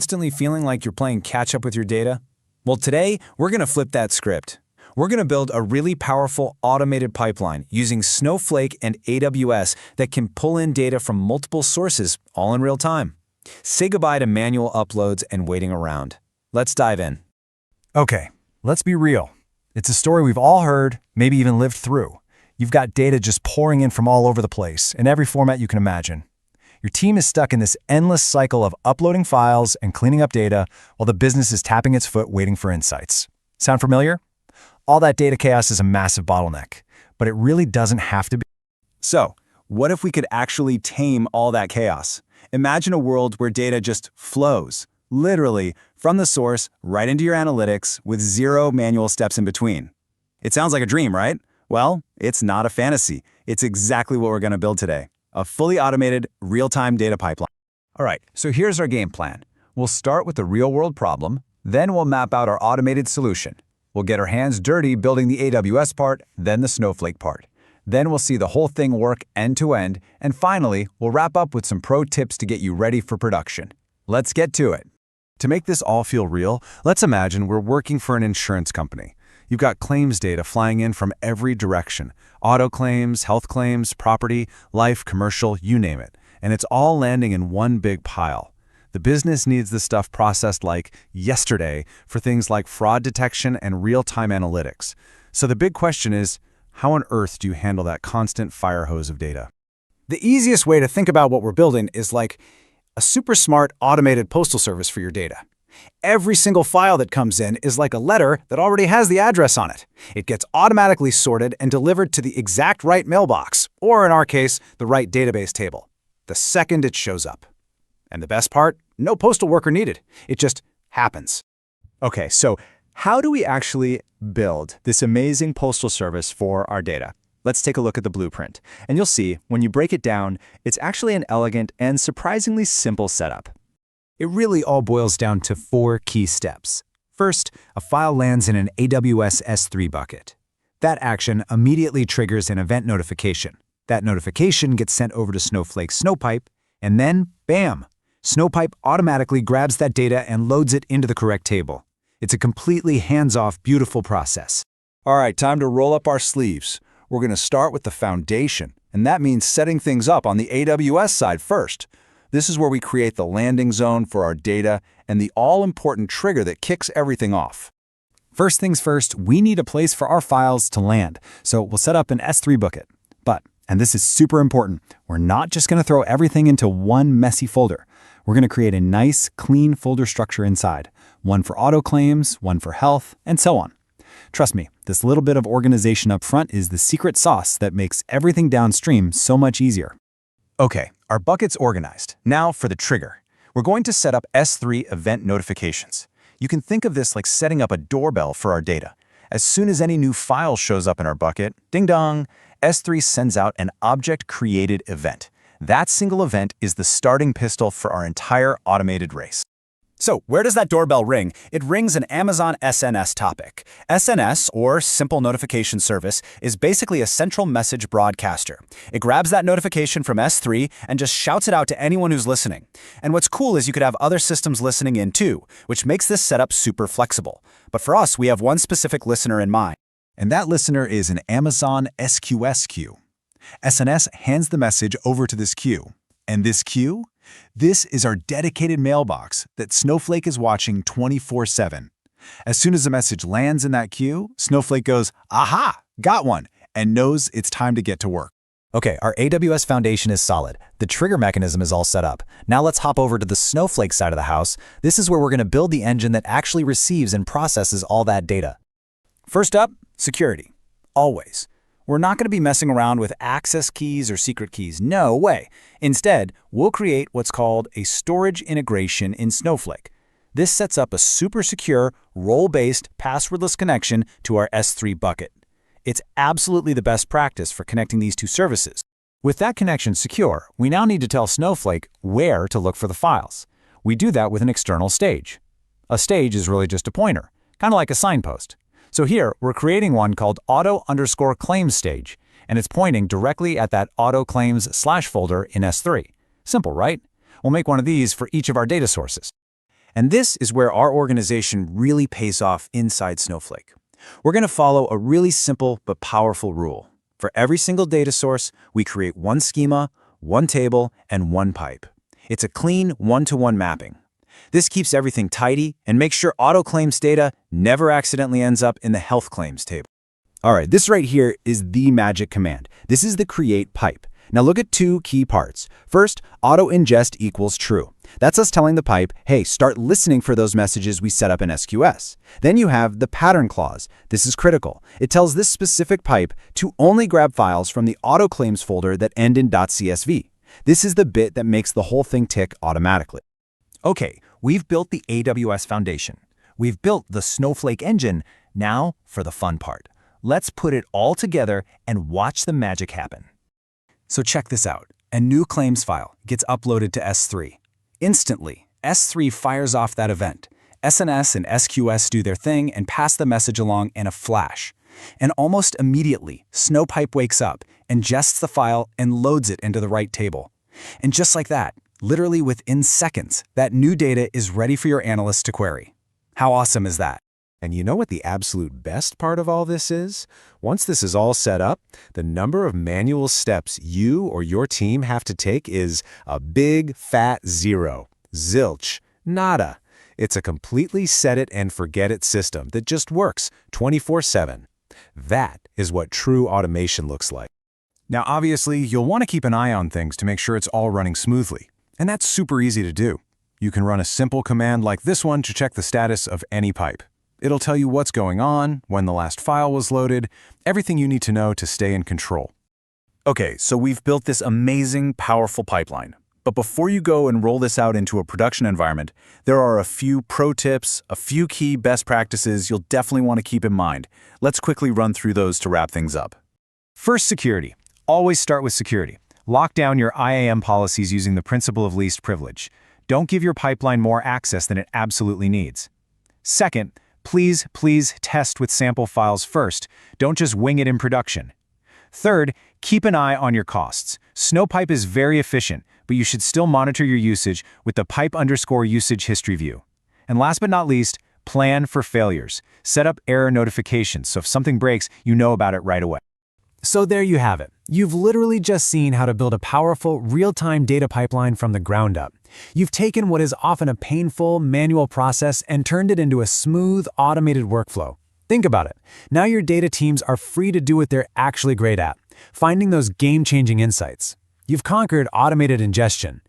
Constantly feeling like you're playing catch up with your data? Well, today, we're going to flip that script. We're going to build a really powerful automated pipeline using Snowflake and AWS that can pull in data from multiple sources all in real time. Say goodbye to manual uploads and waiting around. Let's dive in. Okay, let's be real. It's a story we've all heard, maybe even lived through. You've got data just pouring in from all over the place, in every format you can imagine. Your team is stuck in this endless cycle of uploading files and cleaning up data while the business is tapping its foot waiting for insights. Sound familiar? All that data chaos is a massive bottleneck, but it really doesn't have to be. So, what if we could actually tame all that chaos? Imagine a world where data just flows, literally, from the source right into your analytics with zero manual steps in between. It sounds like a dream, right? Well, it's not a fantasy. It's exactly what we're going to build today. A fully automated, real-time data pipeline. All right, so here's our game plan. We'll start with the real-world problem, then we'll map out our automated solution. We'll get our hands dirty building the AWS part, then the Snowflake part. Then we'll see the whole thing work end-to-end, and finally, we'll wrap up with some pro tips to get you ready for production. Let's get to it. To make this all feel real, let's imagine we're working for an insurance company. You've got claims data flying in from every direction. Auto claims, health claims, property, life, commercial, you name it. And it's all landing in one big pile. The business needs this stuff processed like yesterday for things like fraud detection and real-time analytics. So the big question is, how on earth do you handle that constant fire hose of data? The easiest way to think about what we're building is like a super smart automated postal service for your data. Every single file that comes in is like a letter that already has the address on it. It gets automatically sorted and delivered to the exact right mailbox, or in our case, the right database table, the second it shows up. And the best part? No postal worker needed. It just happens. Okay, so how do we actually build this amazing postal service for our data? Let's take a look at the blueprint. And you'll see, when you break it down, it's actually an elegant and surprisingly simple setup. It really all boils down to 4 key steps. First, a file lands in an AWS S3 bucket. That action immediately triggers an event notification. That notification gets sent over to Snowflake's Snowpipe, and then, bam! Snowpipe automatically grabs that data and loads it into the correct table. It's a completely hands-off, beautiful process. All right, time to roll up our sleeves. We're going to start with the foundation, and that means setting things up on the AWS side first. This is where we create the landing zone for our data and the all-important trigger that kicks everything off. First things first, we need a place for our files to land, so we'll set up an S3 bucket. But, and this is super important, we're not just going to throw everything into one messy folder. We're going to create a nice, clean folder structure inside. One for auto claims, one for health, and so on. Trust me, this little bit of organization up front is the secret sauce that makes everything downstream so much easier. Okay, our bucket's organized. Now for the trigger. We're going to set up S3 event notifications. You can think of this like setting up a doorbell for our data. As soon as any new file shows up in our bucket, ding dong, S3 sends out an object-created event. That single event is the starting pistol for our entire automated race. So, where does that doorbell ring? It rings an Amazon SNS topic. SNS, or Simple Notification Service, is basically a central message broadcaster. It grabs that notification from S3 and just shouts it out to anyone who's listening. And what's cool is you could have other systems listening in too, which makes this setup super flexible. But for us, we have one specific listener in mind. And that listener is an Amazon SQS queue. SNS hands the message over to this queue. And this queue? This is our dedicated mailbox that Snowflake is watching 24/7. As soon as the message lands in that queue, Snowflake goes, aha, got one, and knows it's time to get to work. Okay, our AWS foundation is solid. The trigger mechanism is all set up. Now let's hop over to the Snowflake side of the house. This is where we're going to build the engine that actually receives and processes all that data. First up, security. Always. We're not going to be messing around with access keys or secret keys. No way. Instead, we'll create what's called a storage integration in Snowflake. This sets up a super secure, role-based, passwordless connection to our S3 bucket. It's absolutely the best practice for connecting these two services. With that connection secure, we now need to tell Snowflake where to look for the files. We do that with an external stage. A stage is really just a pointer, kind of like a signpost. So here, we're creating one called auto_claims stage, and it's pointing directly at that auto claims/folder in S3. Simple, right? We'll make one of these for each of our data sources. And this is where our organization really pays off inside Snowflake. We're going to follow a really simple but powerful rule. For every single data source, we create one schema, one table, and one pipe. It's a clean one-to-one mapping. This keeps everything tidy and makes sure auto claims data never accidentally ends up in the health claims table. All right, this right here is the magic command. This is the create pipe. Now look at two key parts. First, auto-ingest equals true. That's us telling the pipe, hey, start listening for those messages we set up in SQS. Then you have the pattern clause. This is critical. It tells this specific pipe to only grab files from the auto claims folder that end in .csv. This is the bit that makes the whole thing tick automatically. Okay, we've built the AWS foundation. We've built the Snowflake engine. Now for the fun part. Let's put it all together and watch the magic happen. So check this out. A new claims file gets uploaded to S3. Instantly, S3 fires off that event. SNS and SQS do their thing and pass the message along in a flash. And almost immediately, Snowpipe wakes up, ingests the file, and loads it into the right table. And just like that, literally within seconds, that new data is ready for your analysts to query. How awesome is that? And you know what the absolute best part of all this is? Once this is all set up, the number of manual steps you or your team have to take is a big, fat zero. Zilch. Nada. It's a completely set-it-and-forget-it system that just works 24/7. That is what true automation looks like. Now, obviously, you'll want to keep an eye on things to make sure it's all running smoothly. And that's super easy to do. You can run a simple command like this one to check the status of any pipe. It'll tell you what's going on, when the last file was loaded, everything you need to know to stay in control. Okay, so we've built this amazing, powerful pipeline. But before you go and roll this out into a production environment, there are a few pro tips, a few key best practices you'll definitely want to keep in mind. Let's quickly run through those to wrap things up. First, security. Always start with security. Lock down your IAM policies using the principle of least privilege. Don't give your pipeline more access than it absolutely needs. Second, please test with sample files first. Don't just wing it in production. Third, keep an eye on your costs. Snowpipe is very efficient, but you should still monitor your usage with the pipe_usage history view. And last but not least, plan for failures. Set up error notifications so if something breaks, you know about it right away. So there you have it. You've literally just seen how to build a powerful, real-time data pipeline from the ground up. You've taken what is often a painful, manual process and turned it into a smooth, automated workflow. Think about it. Now your data teams are free to do what they're actually great at, finding those game-changing insights. You've conquered automated ingestion.